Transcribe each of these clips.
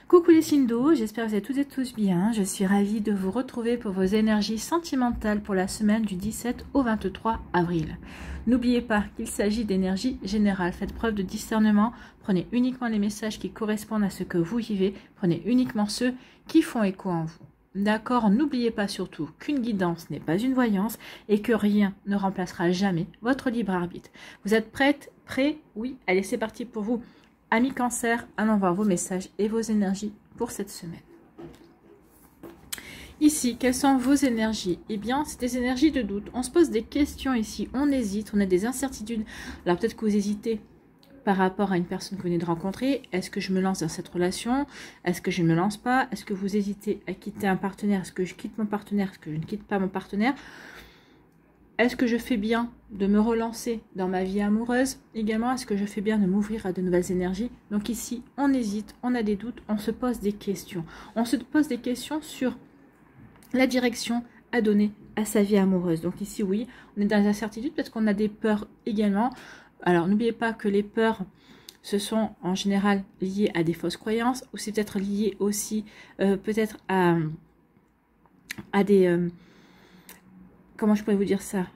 Coucou les signes d'eau, j'espère que vous êtes toutes et tous bien. Je suis ravie de vous retrouver pour vos énergies sentimentales pour la semaine du 17 au 23 avril. N'oubliez pas qu'il s'agit d'énergie générale. Faites preuve de discernement. Prenez uniquement les messages qui correspondent à ce que vous vivez. Prenez uniquement ceux qui font écho en vous. D'accord, n'oubliez pas surtout qu'une guidance n'est pas une voyance et que rien ne remplacera jamais votre libre arbitre. Vous êtes prête? Prêt? Oui, allez, c'est parti pour vous. Amis Cancer, allons voir vos messages et vos énergies pour cette semaine. Ici, quelles sont vos énergies? Eh bien, c'est des énergies de doute. On se pose des questions ici, on hésite, on a des incertitudes. Alors peut-être que vous hésitez par rapport à une personne que vous venez de rencontrer. Est-ce que je me lance dans cette relation? Est-ce que je ne me lance pas? Est-ce que vous hésitez à quitter un partenaire? Est-ce que je quitte mon partenaire? Est-ce que je ne quitte pas mon partenaire? Est-ce que je fais bien de me relancer dans ma vie amoureuse? Également, est-ce que je fais bien de m'ouvrir à de nouvelles énergies? Donc ici, on hésite, on a des doutes, on se pose des questions. On se pose des questions sur la direction à donner à sa vie amoureuse. Donc ici, oui, on est dans les incertitudes parce qu'on a des peurs également. Alors, n'oubliez pas que les peurs, ce sont en général liées à des fausses croyances ou c'est peut-être lié aussi peut-être à des... comment je pourrais vous dire ça?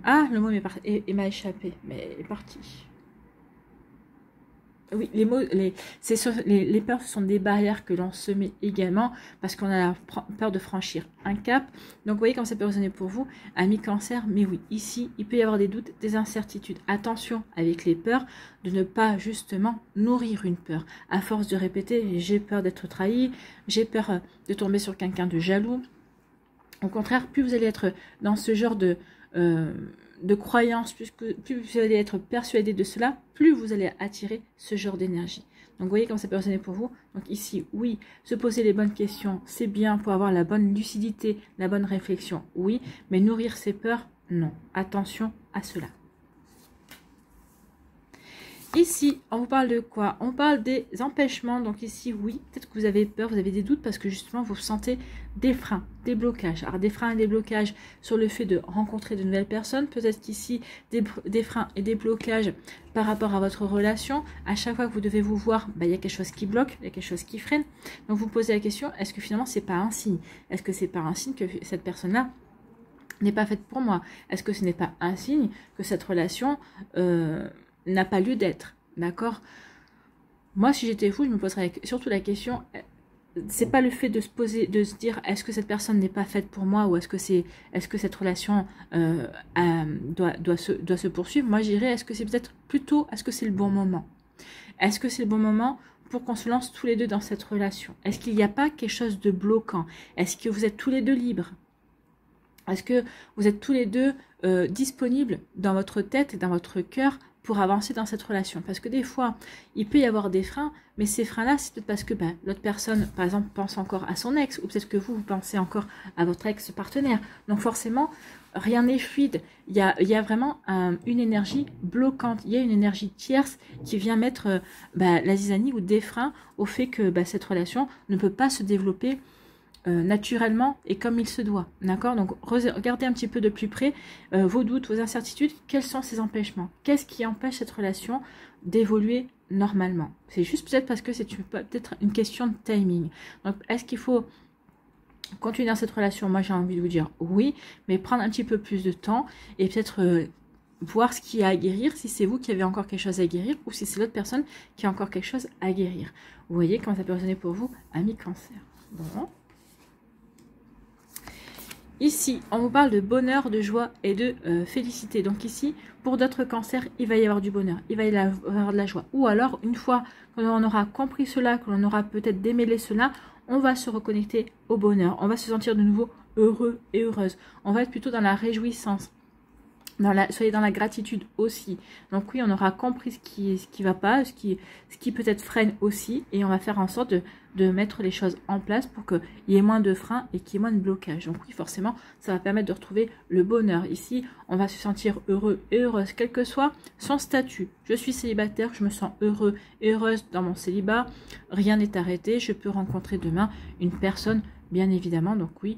Ah, le mot m'a échappé, mais est parti. Oui, les mots, les peurs, ce sont des barrières que l'on se met également parce qu'on a la peur de franchir un cap. Donc, vous voyez comment ça peut résonner pour vous, amis Cancer. Mais oui, ici, il peut y avoir des doutes, des incertitudes. Attention avec les peurs de ne pas justement nourrir une peur. À force de répéter, j'ai peur d'être trahi, j'ai peur de tomber sur quelqu'un de jaloux. Au contraire, plus vous allez être dans ce genre de croyance, plus vous allez être persuadé de cela, plus vous allez attirer ce genre d'énergie. Donc, vous voyez comment ça peut résonner pour vous. Donc ici, oui, se poser les bonnes questions, c'est bien pour avoir la bonne lucidité, la bonne réflexion, oui. Mais nourrir ses peurs, non. Attention à cela. Ici, on vous parle de quoi? On parle des empêchements. Donc ici, oui, peut-être que vous avez peur, vous avez des doutes parce que justement, vous sentez des freins, des blocages. Alors, des freins et des blocages sur le fait de rencontrer de nouvelles personnes. Peut-être qu'ici, des freins et des blocages par rapport à votre relation. À chaque fois que vous devez vous voir, il y a quelque chose qui bloque, il y a quelque chose qui freine. Donc, vous posez la question, est-ce que finalement, c'est pas un signe? Est-ce que c'est pas un signe que cette personne-là n'est pas faite pour moi? Est-ce que ce n'est pas un signe que cette relation... n'a pas lieu d'être, d'accord? Moi, si j'étais vous, je me poserais surtout la question, c'est pas le fait de se poser, de se dire, est-ce que cette personne n'est pas faite pour moi, ou est-ce que cette relation doit se poursuivre? Moi, je dirais, est-ce que c'est peut-être plutôt, est-ce que c'est le bon moment? Est-ce que c'est le bon moment pour qu'on se lance tous les deux dans cette relation? Est-ce qu'il n'y a pas quelque chose de bloquant? Est-ce que vous êtes tous les deux libres? Est-ce que vous êtes tous les deux disponibles dans votre tête et dans votre cœur pour avancer dans cette relation? Parce que des fois, il peut y avoir des freins, mais ces freins-là, c'est peut-être parce que l'autre personne, par exemple, pense encore à son ex, ou peut-être que vous pensez encore à votre ex-partenaire. Donc forcément, rien n'est fluide. Il y a vraiment une énergie bloquante. Il y a une énergie tierce qui vient mettre la zizanie ou des freins au fait que cette relation ne peut pas se développer naturellement et comme il se doit, d'accord? Donc regardez un petit peu de plus près vos doutes, vos incertitudes, quels sont ces empêchements? Qu'est-ce qui empêche cette relation d'évoluer normalement? C'est juste peut-être parce que c'est peut-être une question de timing. Donc est-ce qu'il faut continuer dans cette relation? Moi j'ai envie de vous dire oui, mais prendre un petit peu plus de temps et peut-être voir ce qu'il y a à guérir, si c'est vous qui avez encore quelque chose à guérir ou si c'est l'autre personne qui a encore quelque chose à guérir. Vous voyez comment ça peut résonner pour vous, amis Cancer. Bon. Ici, on vous parle de bonheur, de joie et de félicité. Donc ici, pour d'autres cancers, il va y avoir du bonheur, il va y avoir de la joie. Ou alors, une fois que l'on aura compris cela, que l'on aura peut-être démêlé cela, on va se reconnecter au bonheur. On va se sentir de nouveau heureux et heureuse. On va être plutôt dans la réjouissance. Soyez dans la gratitude aussi. Donc oui, on aura compris ce qui va pas, ce qui peut-être freine aussi, et on va faire en sorte de mettre les choses en place pour qu'il y ait moins de freins et qu'il y ait moins de blocages. Donc oui, forcément, ça va permettre de retrouver le bonheur. Ici, on va se sentir heureux et heureuse, quel que soit son statut. Je suis célibataire, je me sens heureux et heureuse dans mon célibat. Rien n'est arrêté, je peux rencontrer demain une personne bien évidemment. Donc oui,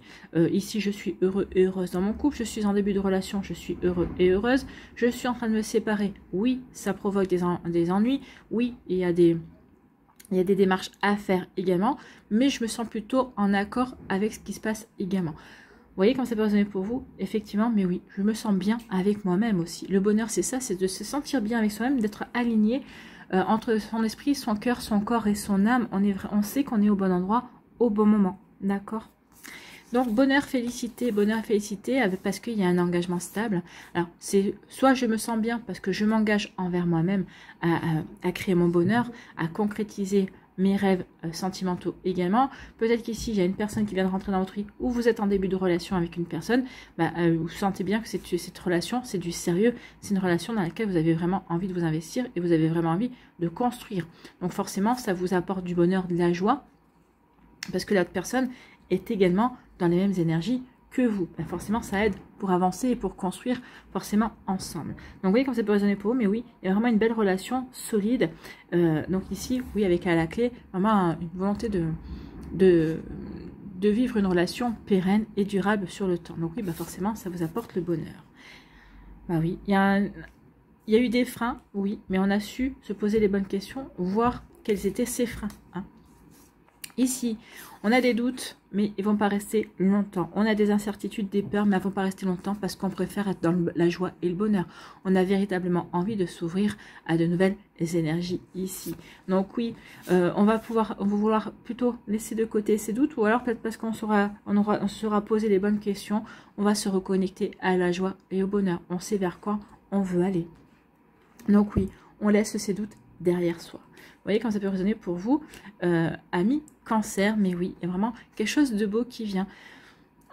ici je suis heureux et heureuse dans mon couple, je suis en début de relation, je suis heureux et heureuse, je suis en train de me séparer, oui, ça provoque des ennuis, oui, il y a des Il y a des démarches à faire également, mais je me sens plutôt en accord avec ce qui se passe également. Vous voyez comme ça peut résonner pour vous? Effectivement, mais oui, je me sens bien avec moi-même aussi. Le bonheur, c'est ça, c'est de se sentir bien avec soi-même, d'être aligné entre son esprit, son cœur, son corps et son âme. On sait qu'on est au bon endroit, au bon moment. D'accord? Donc, bonheur, félicité, parce qu'il y a un engagement stable. Alors, c'est soit je me sens bien parce que je m'engage envers moi-même à créer mon bonheur, à concrétiser mes rêves sentimentaux également. Peut-être qu'ici, il y a une personne qui vient de rentrer dans votre vie ou vous êtes en début de relation avec une personne. Vous sentez bien que cette relation, c'est du sérieux. C'est une relation dans laquelle vous avez vraiment envie de vous investir et vous avez vraiment envie de construire. Donc, forcément, ça vous apporte du bonheur, de la joie parce que l'autre personne est également dans les mêmes énergies que vous. Forcément, ça aide pour avancer et pour construire forcément ensemble. Donc, vous voyez comme ça peut résonner pour vous, mais oui, il y a vraiment une belle relation solide. Donc ici, oui, avec à la clé, vraiment une volonté de vivre une relation pérenne et durable sur le temps. Donc oui, forcément, ça vous apporte le bonheur. Oui, il y a eu des freins, oui, mais on a su se poser les bonnes questions, voir quels étaient ces freins. Ici, on a des doutes, mais ils ne vont pas rester longtemps. On a des incertitudes, des peurs, mais elles ne vont pas rester longtemps parce qu'on préfère être dans la joie et le bonheur. On a véritablement envie de s'ouvrir à de nouvelles énergies ici. Donc oui, on va vouloir plutôt laisser de côté ces doutes, ou alors peut-être parce qu'on se sera posé les bonnes questions, on va se reconnecter à la joie et au bonheur. On sait vers quoi on veut aller. Donc oui, on laisse ces doutes derrière soi. Vous voyez quand ça peut résonner pour vous, amis Cancer, mais oui, il y a vraiment quelque chose de beau qui vient.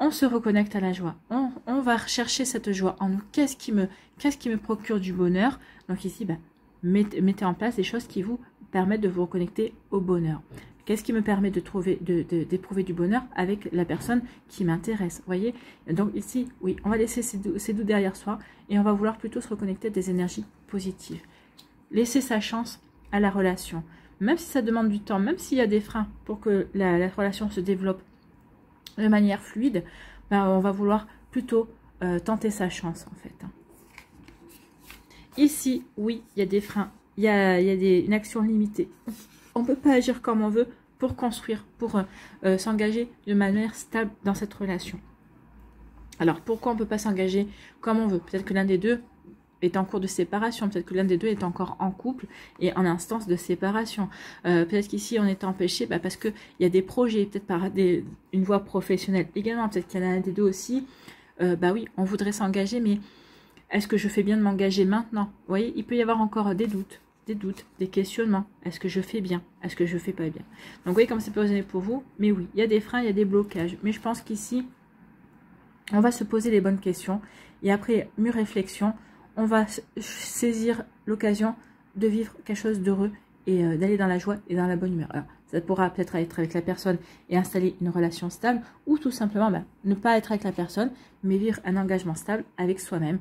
On se reconnecte à la joie. On va rechercher cette joie en nous. Qu'est-ce qui me procure du bonheur? Donc ici, mettez en place des choses qui vous permettent de vous reconnecter au bonheur. Qu'est-ce qui me permet d'éprouver du bonheur avec la personne qui m'intéresse? Vous voyez? Donc ici, oui, on va laisser ces doutes derrière soi et on va vouloir plutôt se reconnecter à des énergies positives. Laisser sa chance à la relation. Même si ça demande du temps, même s'il y a des freins pour que la relation se développe de manière fluide, on va vouloir plutôt tenter sa chance en fait. Ici, oui, il y a des freins, il y a une action limitée. On ne peut pas agir comme on veut pour construire, pour s'engager de manière stable dans cette relation. Alors, pourquoi on ne peut pas s'engager comme on veut? Peut-être que l'un des deux est en cours de séparation, peut-être que l'un des deux est encore en couple et en instance de séparation. Peut-être qu'ici on est empêché parce qu'il y a des projets, peut-être par une voie professionnelle également, peut-être qu'il y en a un des deux aussi. Oui, on voudrait s'engager, mais est-ce que je fais bien de m'engager maintenant? Vous voyez, il peut y avoir encore des doutes, des questionnements. Est-ce que je fais bien? Est-ce que je fais pas bien? Donc vous voyez comme ça peut résonner pour vous, mais oui, il y a des freins, il y a des blocages, mais je pense qu'ici on va se poser les bonnes questions et après mûre réflexion, on va saisir l'occasion de vivre quelque chose d'heureux et d'aller dans la joie et dans la bonne humeur. Alors, ça pourra peut-être être avec la personne et installer une relation stable, ou tout simplement ne pas être avec la personne, mais vivre un engagement stable avec soi-même,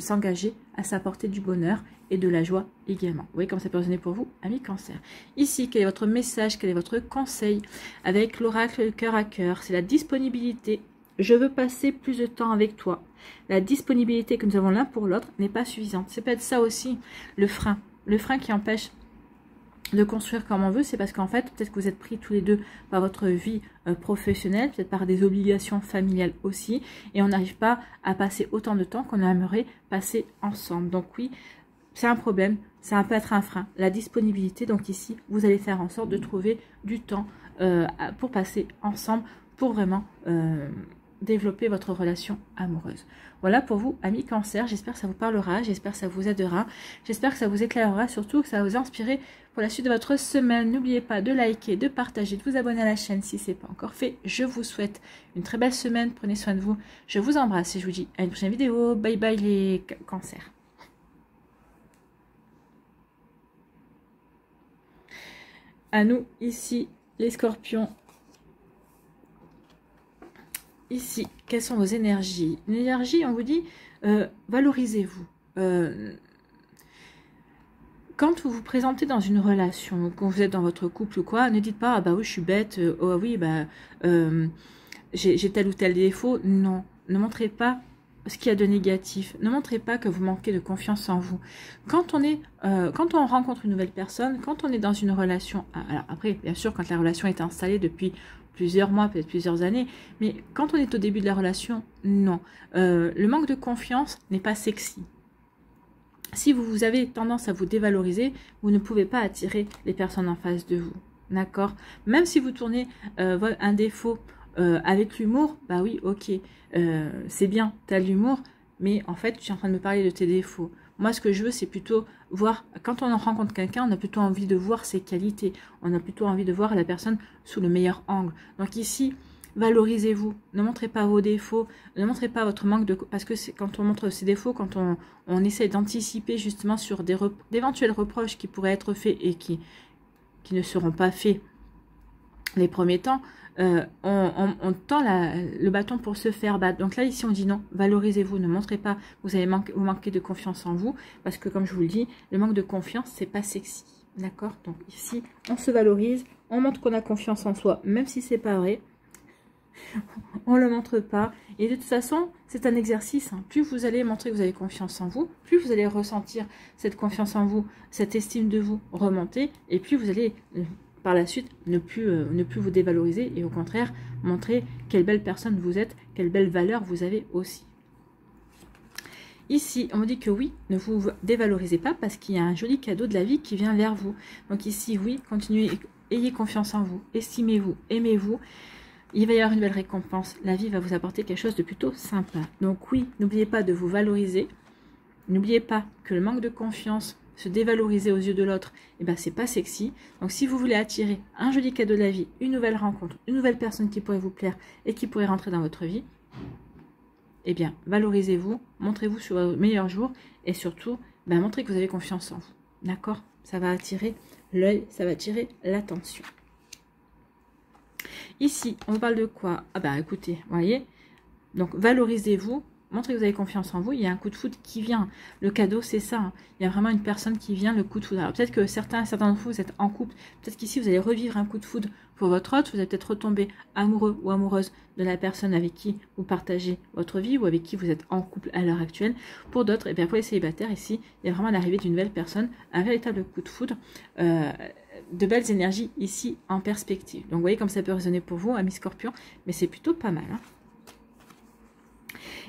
s'engager à s'apporter du bonheur et de la joie également. Vous voyez comme ça peut résonner pour vous, amis Cancer. Ici, quel est votre message, quel est votre conseil avec l'oracle cœur à cœur? C'est la disponibilité. Je veux passer plus de temps avec toi. La disponibilité que nous avons l'un pour l'autre n'est pas suffisante. C'est peut-être ça aussi le frein. Le frein qui empêche de construire comme on veut, c'est parce qu'en fait, peut-être que vous êtes pris tous les deux par votre vie professionnelle, peut-être par des obligations familiales aussi, et on n'arrive pas à passer autant de temps qu'on aimerait passer ensemble. Donc oui, c'est un problème, ça peut être un frein, la disponibilité. Donc ici, vous allez faire en sorte de trouver du temps pour passer ensemble, pour vraiment développer votre relation amoureuse. Voilà pour vous, amis Cancer. J'espère que ça vous parlera, j'espère que ça vous aidera, j'espère que ça vous éclairera, surtout que ça va vous inspirer pour la suite de votre semaine. N'oubliez pas de liker, de partager, de vous abonner à la chaîne si ce n'est pas encore fait. Je vous souhaite une très belle semaine, prenez soin de vous. Je vous embrasse et je vous dis à une prochaine vidéo. Bye bye les Cancers. À nous, ici, les Scorpions. Ici, quelles sont vos énergies? Une énergie, on vous dit, valorisez-vous. Quand vous vous présentez dans une relation, quand vous êtes dans votre couple ou quoi, ne dites pas, ah bah oui, je suis bête, oh oui, j'ai tel ou tel défaut. Non, ne montrez pas ce qu'il y a de négatif. Ne montrez pas que vous manquez de confiance en vous. Quand on rencontre une nouvelle personne, quand on est dans une relation, alors après, bien sûr, quand la relation est installée depuis plusieurs mois, peut-être plusieurs années, mais quand on est au début de la relation, non. Le manque de confiance n'est pas sexy. Si vous avez tendance à vous dévaloriser, vous ne pouvez pas attirer les personnes en face de vous. D'accord? Même si vous tournez un défaut avec l'humour, bah oui, ok, c'est bien, tu as l'humour, mais en fait, tu es en train de me parler de tes défauts. Moi, ce que je veux, c'est plutôt voir, quand on rencontre quelqu'un, on a plutôt envie de voir ses qualités, on a plutôt envie de voir la personne sous le meilleur angle. Donc ici, valorisez-vous, ne montrez pas vos défauts, ne montrez pas votre manque de... Parce que quand on montre ses défauts, quand on essaie d'anticiper justement sur d'éventuels reproches qui pourraient être faits et qui ne seront pas faits les premiers temps, on tend le bâton pour se faire battre. Donc là, ici, on dit non, valorisez-vous, ne montrez pas que vous manquez de confiance en vous, parce que comme je vous le dis, le manque de confiance, c'est pas sexy. D'accord? Donc ici, on se valorise, on montre qu'on a confiance en soi, même si c'est pas vrai. On le montre pas. Et de toute façon, c'est un exercice. Hein. Plus vous allez montrer que vous avez confiance en vous, plus vous allez ressentir cette confiance en vous, cette estime de vous remonter, et plus vous allez... par la suite, ne plus vous dévaloriser et au contraire, montrer quelle belle personne vous êtes, quelle belle valeur vous avez aussi. Ici, on me dit que oui, ne vous dévalorisez pas parce qu'il y a un joli cadeau de la vie qui vient vers vous. Donc ici, oui, continuez, ayez confiance en vous, estimez-vous, aimez-vous. Il va y avoir une belle récompense. La vie va vous apporter quelque chose de plutôt sympa. Donc oui, n'oubliez pas de vous valoriser. N'oubliez pas que le manque de confiance, se dévaloriser aux yeux de l'autre, eh ben, c'est pas sexy. Donc si vous voulez attirer un joli cadeau de la vie, une nouvelle rencontre, une nouvelle personne qui pourrait vous plaire et qui pourrait rentrer dans votre vie, eh bien, valorisez-vous, montrez-vous sur vos meilleurs jours et surtout, ben, montrez que vous avez confiance en vous. D'accord? Ça va attirer l'œil, ça va attirer l'attention. Ici, on parle de quoi? Ah bah écoutez, vous voyez, donc valorisez-vous, montrez que vous avez confiance en vous. Il y a un coup de foudre qui vient. Le cadeau, c'est ça. Hein. Il y a vraiment une personne qui vient, le coup de foudre. Alors peut-être que certains d'entre vous, vous êtes en couple. Peut-être qu'ici, vous allez revivre un coup de foudre pour votre autre. Vous allez peut-être retomber amoureux ou amoureuse de la personne avec qui vous partagez votre vie ou avec qui vous êtes en couple à l'heure actuelle. Pour d'autres, et bien pour les célibataires, ici, il y a vraiment l'arrivée d'une nouvelle personne, un véritable coup de foudre. De belles énergies ici en perspective. Donc vous voyez comme ça peut résonner pour vous, amis Scorpion, mais c'est plutôt pas mal. Hein.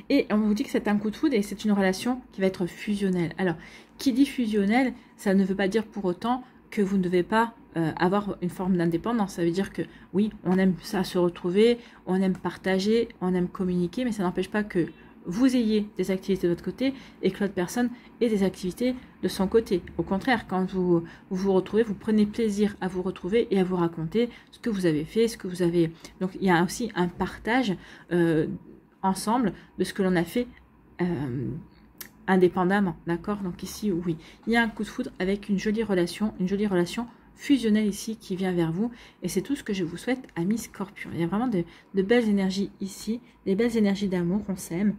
Et on vous dit que c'est un coup de foudre et c'est une relation qui va être fusionnelle. Alors, qui dit fusionnelle, ça ne veut pas dire pour autant que vous ne devez pas avoir une forme d'indépendance. Ça veut dire que oui, on aime ça se retrouver, on aime partager, on aime communiquer, mais ça n'empêche pas que vous ayez des activités de votre côté et que l'autre personne ait des activités de son côté. Au contraire, quand vous vous retrouvez, vous prenez plaisir à vous retrouver et à vous raconter ce que vous avez fait, ce que vous avez... Donc, il y a aussi un partage ensemble de ce que l'on a fait indépendamment. D'accord? Donc ici, oui. Il y a un coup de foudre avec une jolie relation fusionnelle ici qui vient vers vous. Et c'est tout ce que je vous souhaite, amis Scorpion. Il y a vraiment de belles énergies ici, des belles énergies d'amour, on s'aime.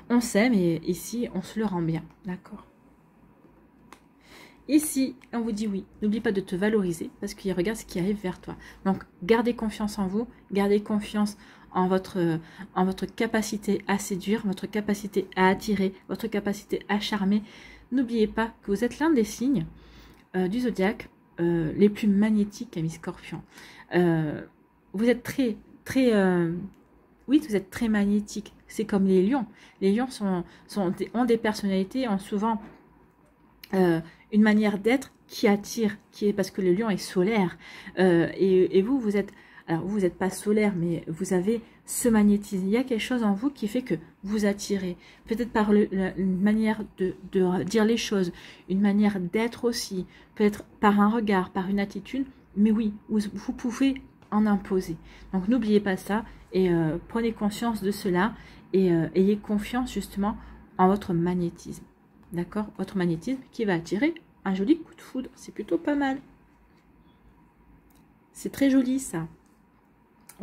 On s'aime et ici, on se le rend bien. D'accord? Ici, on vous dit oui. N'oublie pas de te valoriser parce qu'il regarde ce qui arrive vers toi. Donc, gardez confiance en vous. Gardez confiance en votre capacité à séduire, votre capacité à attirer, votre capacité à charmer. N'oubliez pas que vous êtes l'un des signes du zodiaque les plus magnétiques, amis Scorpion. Vous êtes oui, vous êtes très magnétique. C'est comme les lions. Les lions ont des personnalités, ont souvent une manière d'être qui attire, parce que le lion est solaire. Et vous êtes... Alors, vous n'êtes pas solaire, mais vous avez ce magnétisme. Il y a quelque chose en vous qui fait que vous attirez. Peut-être par une manière de dire les choses, une manière d'être aussi, peut-être par un regard, par une attitude. Mais oui, vous pouvez en imposer. Donc, n'oubliez pas ça et prenez conscience de cela et ayez confiance justement en votre magnétisme. D'accord? Votre magnétisme qui va attirer un joli coup de foudre. C'est plutôt pas mal. C'est très joli ça.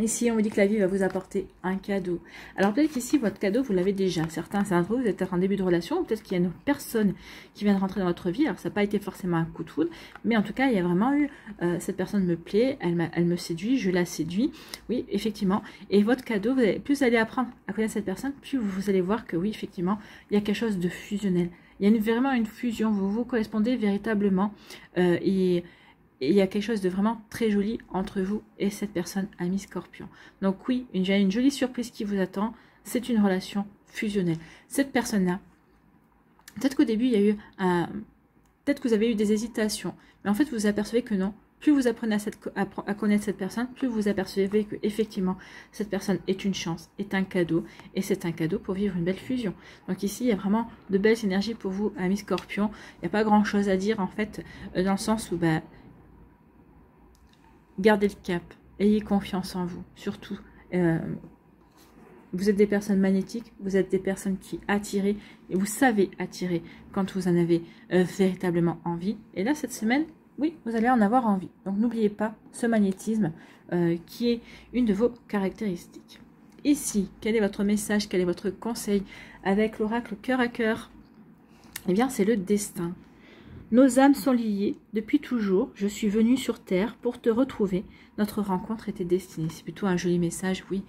Ici, on vous dit que la vie va vous apporter un cadeau. Alors peut-être qu'ici, votre cadeau, vous l'avez déjà. Certains, c'est un vous êtes peut-être en début de relation, ou peut-être qu'il y a une personne qui vient de rentrer dans votre vie. Alors ça n'a pas été forcément un coup de foudre, mais en tout cas, il y a vraiment eu, cette personne me plaît, elle me séduit, je la séduis. Oui, effectivement. Et votre cadeau, plus vous allez apprendre à connaître cette personne, plus vous allez voir que oui, effectivement, il y a quelque chose de fusionnel. Il y a vraiment une fusion, vous vous correspondez véritablement. Et il y a quelque chose de vraiment très joli entre vous et cette personne, ami Scorpion. Donc oui, il y a une jolie surprise qui vous attend. C'est une relation fusionnelle. Cette personne-là, peut-être qu'au début, il y a eu peut-être que vous avez eu des hésitations. Mais en fait, vous vous apercevez que non. Plus vous apprenez à connaître cette personne, plus vous apercevez que effectivement cette personne est une chance, est un cadeau. Et c'est un cadeau pour vivre une belle fusion. Donc ici, il y a vraiment de belles énergies pour vous, ami Scorpion. Il n'y a pas grand-chose à dire en fait, dans le sens où... gardez le cap, ayez confiance en vous, surtout. Vous êtes des personnes magnétiques, vous êtes des personnes qui attirent et vous savez attirer quand vous en avez véritablement envie. Et là, cette semaine, oui, vous allez en avoir envie. Donc n'oubliez pas ce magnétisme qui est une de vos caractéristiques. Ici, quel est votre message, quel est votre conseil avec l'oracle cœur à cœur? Eh bien, c'est le destin. Nos âmes sont liées depuis toujours. Je suis venue sur Terre pour te retrouver. Notre rencontre était destinée. C'est plutôt un joli message, oui.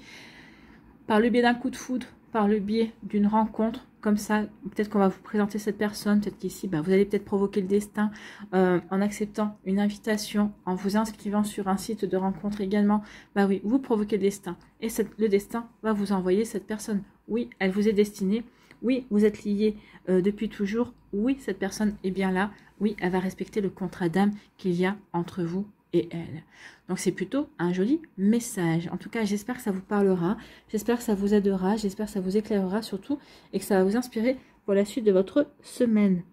Par le biais d'un coup de foudre, par le biais d'une rencontre, comme ça, peut-être qu'on va vous présenter cette personne, peut-être qu'ici, vous allez peut-être provoquer le destin en acceptant une invitation, en vous inscrivant sur un site de rencontre également. Oui, vous provoquez le destin. Et le destin va vous envoyer cette personne. Oui, elle vous est destinée. Oui, vous êtes liés depuis toujours. Oui, cette personne est bien là. Oui, elle va respecter le contrat d'âme qu'il y a entre vous et elle. Donc, c'est plutôt un joli message. En tout cas, j'espère que ça vous parlera. J'espère que ça vous aidera. J'espère que ça vous éclairera surtout et que ça va vous inspirer pour la suite de votre semaine.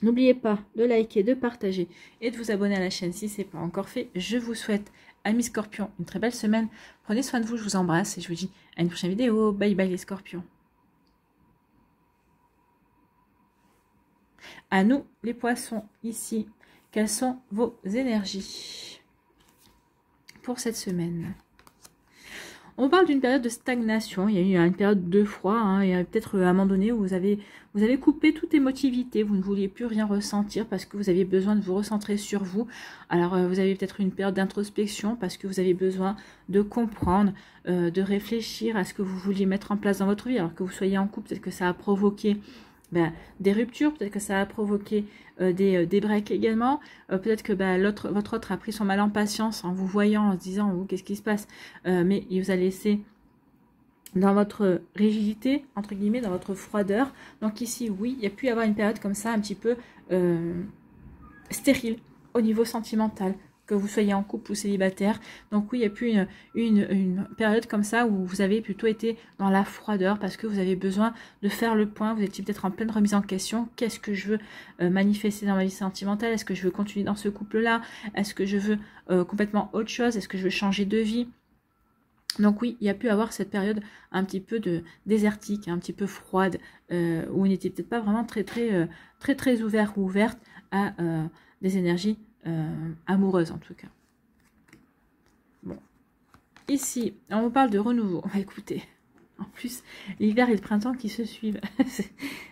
N'oubliez pas de liker, de partager et de vous abonner à la chaîne si ce n'est pas encore fait. Je vous souhaite, amis Scorpions, une très belle semaine. Prenez soin de vous, je vous embrasse et je vous dis à une prochaine vidéo. Bye bye les Scorpions. À nous, les poissons, ici, quelles sont vos énergies pour cette semaine? On parle d'une période de stagnation. Il y a eu une période de froid. Il y a peut-être un moment donné où vous avez coupé toute émotivité. Vous ne vouliez plus rien ressentir parce que vous aviez besoin de vous recentrer sur vous. Alors, vous avez peut-être une période d'introspection parce que vous avez besoin de comprendre, de réfléchir à ce que vous vouliez mettre en place dans votre vie. Alors que vous soyez en couple, peut-être que ça a provoqué... des ruptures, peut-être que ça a provoqué des breaks également, peut-être que votre autre a pris son mal en patience en vous voyant, en se disant oh, qu'est-ce qui se passe, mais il vous a laissé dans votre rigidité, entre guillemets, dans votre froideur. Donc ici, oui, il y a pu y avoir une période comme ça, un petit peu stérile au niveau sentimental, que vous soyez en couple ou célibataire. Donc oui, il y a pu une période comme ça où vous avez plutôt été dans la froideur parce que vous avez besoin de faire le point. Vous étiez peut-être en pleine remise en question. Qu'est-ce que je veux manifester dans ma vie sentimentale? Est-ce que je veux continuer dans ce couple-là? Est-ce que je veux complètement autre chose? Est-ce que je veux changer de vie? Donc oui, il y a pu avoir cette période un petit peu désertique, un petit peu froide, où on n'était peut-être pas vraiment très ouvert ou ouverte à des énergies amoureuse en tout cas. Bon, ici on vous parle de renouveau. Écoutez, en plus l'hiver et le printemps qui se suivent,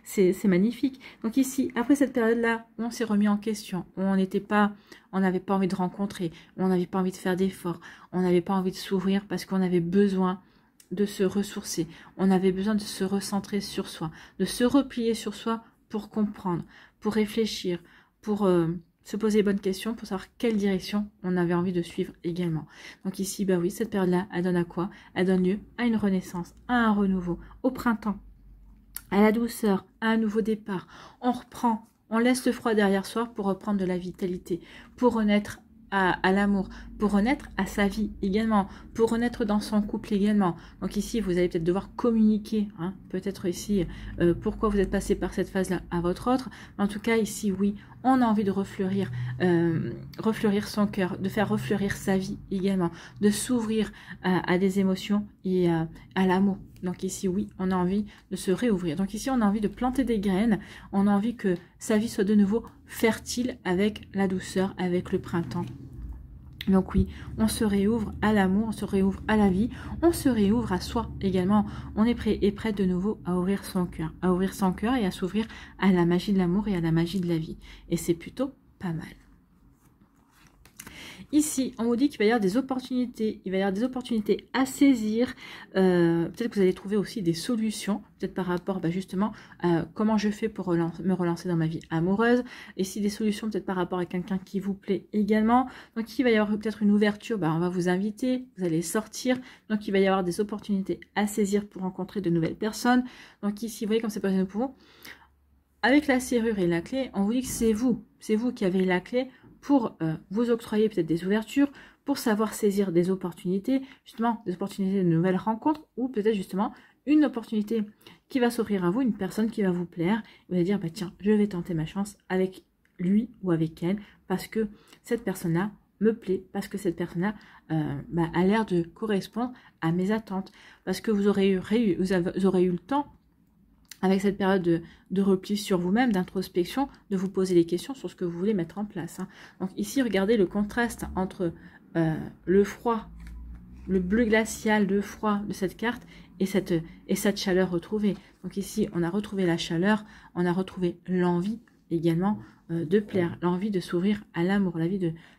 c'est magnifique. Donc ici, après cette période là où on s'est remis en question, où on n'avait pas envie de rencontrer, où on n'avait pas envie de faire d'efforts, on n'avait pas envie de s'ouvrir parce qu'on avait besoin de se ressourcer, on avait besoin de se recentrer sur soi, de se replier sur soi pour comprendre, pour réfléchir, pour se poser les bonnes questions pour savoir quelle direction on avait envie de suivre également. Donc ici, oui, cette période-là, elle donne à quoi? Elle donne lieu à une renaissance, à un renouveau, au printemps, à la douceur, à un nouveau départ. On reprend, on laisse le froid derrière soi pour reprendre de la vitalité, pour renaître à l'amour, pour renaître à sa vie également, pour renaître dans son couple également. Donc ici, vous allez peut-être devoir communiquer, peut-être ici, pourquoi vous êtes passé par cette phase-là à votre autre. En tout cas, ici, oui, on a envie de refleurir son cœur, de faire refleurir sa vie également, de s'ouvrir à des émotions et à l'amour. Donc ici, oui, on a envie de se réouvrir. Donc ici, on a envie de planter des graines, on a envie que sa vie soit de nouveau fertile avec la douceur, avec le printemps. Donc oui, on se réouvre à l'amour, on se réouvre à la vie, on se réouvre à soi également. On est prêt et prête de nouveau à ouvrir son cœur et à s'ouvrir à la magie de l'amour et à la magie de la vie. Et c'est plutôt pas mal. Ici, on vous dit qu'il va y avoir des opportunités, il va y avoir des opportunités à saisir. Peut-être que vous allez trouver aussi des solutions, peut-être par rapport justement à comment je fais pour me relancer dans ma vie amoureuse. Ici, des solutions peut-être par rapport à quelqu'un qui vous plaît également. Donc, il va y avoir peut-être une ouverture, on va vous inviter, vous allez sortir. Donc, il va y avoir des opportunités à saisir pour rencontrer de nouvelles personnes. Donc, ici, vous voyez comme c'est possible pour vous. Avec la serrure et la clé, on vous dit que c'est vous qui avez la clé pour vous octroyer peut-être des ouvertures, pour savoir saisir des opportunités, justement des opportunités de nouvelles rencontres, ou peut-être justement une opportunité qui va s'offrir à vous, une personne qui va vous plaire, vous allez dire, tiens, je vais tenter ma chance avec lui ou avec elle, parce que cette personne-là me plaît, parce que cette personne-là a l'air de correspondre à mes attentes, parce que vous aurez eu le temps, avec cette période de repli sur vous-même, d'introspection, de vous poser des questions sur ce que vous voulez mettre en place. Donc ici, regardez le contraste entre le froid, le bleu glacial, le froid de cette carte et cette chaleur retrouvée. Donc ici, on a retrouvé la chaleur, on a retrouvé l'envie également de plaire, l'envie de s'ouvrir à l'amour,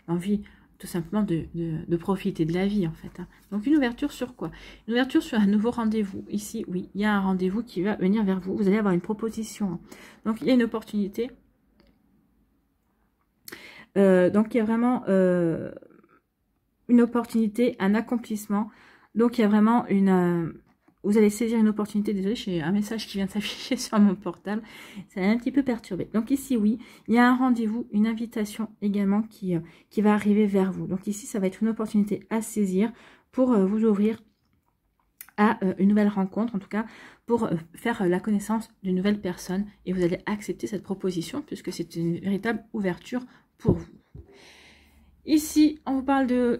l'envie tout simplement de profiter de la vie en fait. Donc une ouverture sur quoi? Une ouverture sur un nouveau rendez-vous. Ici, oui, il y a un rendez-vous qui va venir vers vous. Vous allez avoir une proposition. Donc il y a une opportunité. Donc il y a vraiment une opportunité, un accomplissement. Donc il y a vraiment vous allez saisir une opportunité. Désolée, j'ai un message qui vient de s'afficher sur mon portable. Ça a un petit peu perturbé. Donc ici, oui, il y a un rendez-vous, une invitation également qui va arriver vers vous. Donc ici, ça va être une opportunité à saisir pour vous ouvrir à une nouvelle rencontre, en tout cas pour faire la connaissance d'une nouvelle personne. Et vous allez accepter cette proposition puisque c'est une véritable ouverture pour vous. Ici, on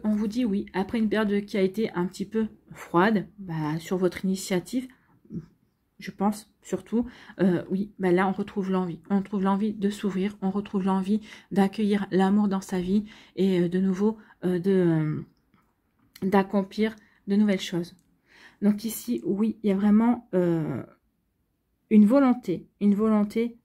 vous dit oui, après une période qui a été un petit peu froide, sur votre initiative, je pense surtout, oui, là on retrouve l'envie. On retrouve l'envie de s'ouvrir, on retrouve l'envie d'accueillir l'amour dans sa vie et de nouveau d'accomplir de nouvelles choses. Donc ici, oui, il y a vraiment une volonté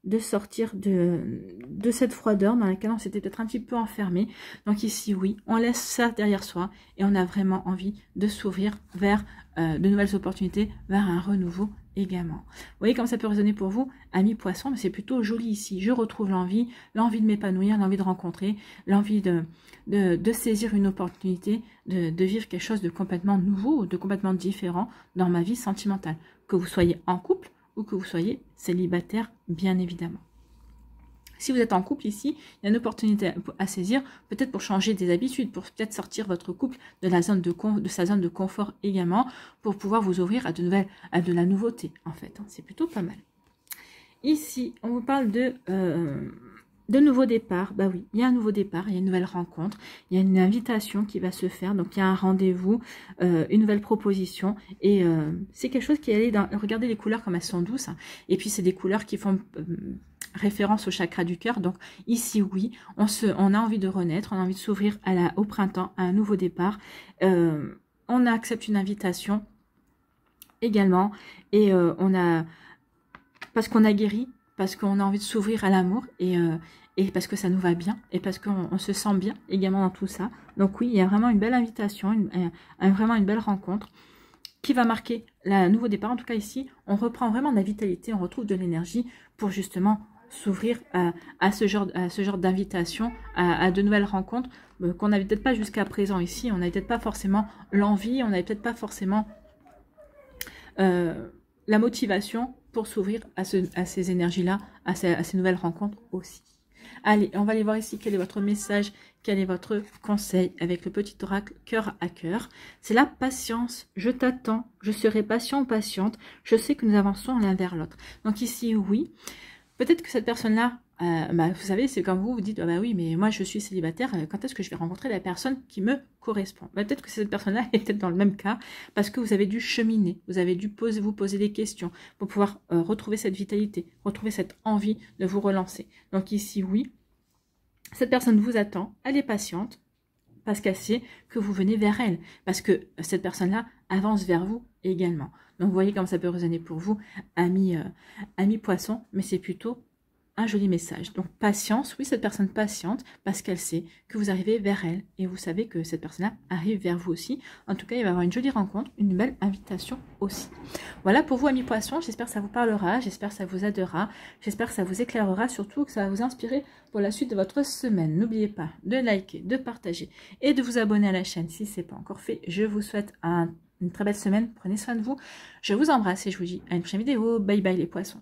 de sortir de cette froideur dans laquelle on s'était peut-être un petit peu enfermé. Donc ici, oui, on laisse ça derrière soi et on a vraiment envie de s'ouvrir vers de nouvelles opportunités, vers un renouveau également. Vous voyez comme ça peut résonner pour vous, amis poissons, mais c'est plutôt joli ici. Je retrouve l'envie de m'épanouir, l'envie de rencontrer, l'envie de saisir une opportunité, de vivre quelque chose de complètement nouveau, de complètement différent dans ma vie sentimentale. Que vous soyez en couple, ou que vous soyez célibataire, bien évidemment. Si vous êtes en couple ici, il y a une opportunité à saisir, peut-être pour changer des habitudes, pour peut-être sortir votre couple de sa zone de confort également, pour pouvoir vous ouvrir à de la nouveauté, en fait. C'est plutôt pas mal. Ici, on vous parle de nouveau départ. Oui, il y a un nouveau départ, il y a une nouvelle rencontre, il y a une invitation qui va se faire, donc il y a un rendez-vous, une nouvelle proposition, et c'est quelque chose qui est allé dans... Regardez les couleurs comme elles sont douces, et puis c'est des couleurs qui font référence au chakra du cœur, donc ici oui, on a envie de renaître, on a envie de s'ouvrir au printemps, à un nouveau départ, on accepte une invitation également, et parce qu'on a guéri, parce qu'on a envie de s'ouvrir à l'amour et parce que ça nous va bien et parce qu'on se sent bien également dans tout ça. Donc oui, il y a vraiment une belle invitation, vraiment une belle rencontre qui va marquer le nouveau départ. En tout cas ici, on reprend vraiment de la vitalité, on retrouve de l'énergie pour justement s'ouvrir à ce genre d'invitation, à de nouvelles rencontres qu'on n'avait peut-être pas jusqu'à présent ici. On n'avait peut-être pas forcément l'envie, on n'avait peut-être pas forcément la motivation pour s'ouvrir à ces énergies-là, à ces nouvelles rencontres aussi. Allez, on va aller voir ici quel est votre message, quel est votre conseil avec le petit oracle cœur à cœur. C'est la patience. Je t'attends, je serai patient ou patiente. Je sais que nous avançons l'un vers l'autre. Donc ici, oui. Peut-être que cette personne-là, vous savez, c'est comme vous dites, oui, mais moi je suis célibataire, quand est-ce que je vais rencontrer la personne qui me correspond? Peut-être que cette personne-là est peut-être dans le même cas, parce que vous avez dû cheminer, vous avez dû vous poser des questions pour pouvoir retrouver cette vitalité, retrouver cette envie de vous relancer. Donc ici, oui, cette personne vous attend, elle est patiente, parce qu'elle sait que vous venez vers elle, parce que cette personne-là avance vers vous également. Donc, vous voyez comme ça peut résonner pour vous, ami poisson, mais c'est plutôt un joli message. Donc, patience, oui, cette personne patiente, parce qu'elle sait que vous arrivez vers elle, et vous savez que cette personne-là arrive vers vous aussi. En tout cas, il va y avoir une jolie rencontre, une belle invitation aussi. Voilà pour vous, amis poissons, j'espère que ça vous parlera, j'espère que ça vous aidera, j'espère que ça vous éclairera, surtout que ça va vous inspirer pour la suite de votre semaine. N'oubliez pas de liker, de partager et de vous abonner à la chaîne si ce n'est pas encore fait. Je vous souhaite une très belle semaine, prenez soin de vous, je vous embrasse et je vous dis à une prochaine vidéo. Bye bye les poissons.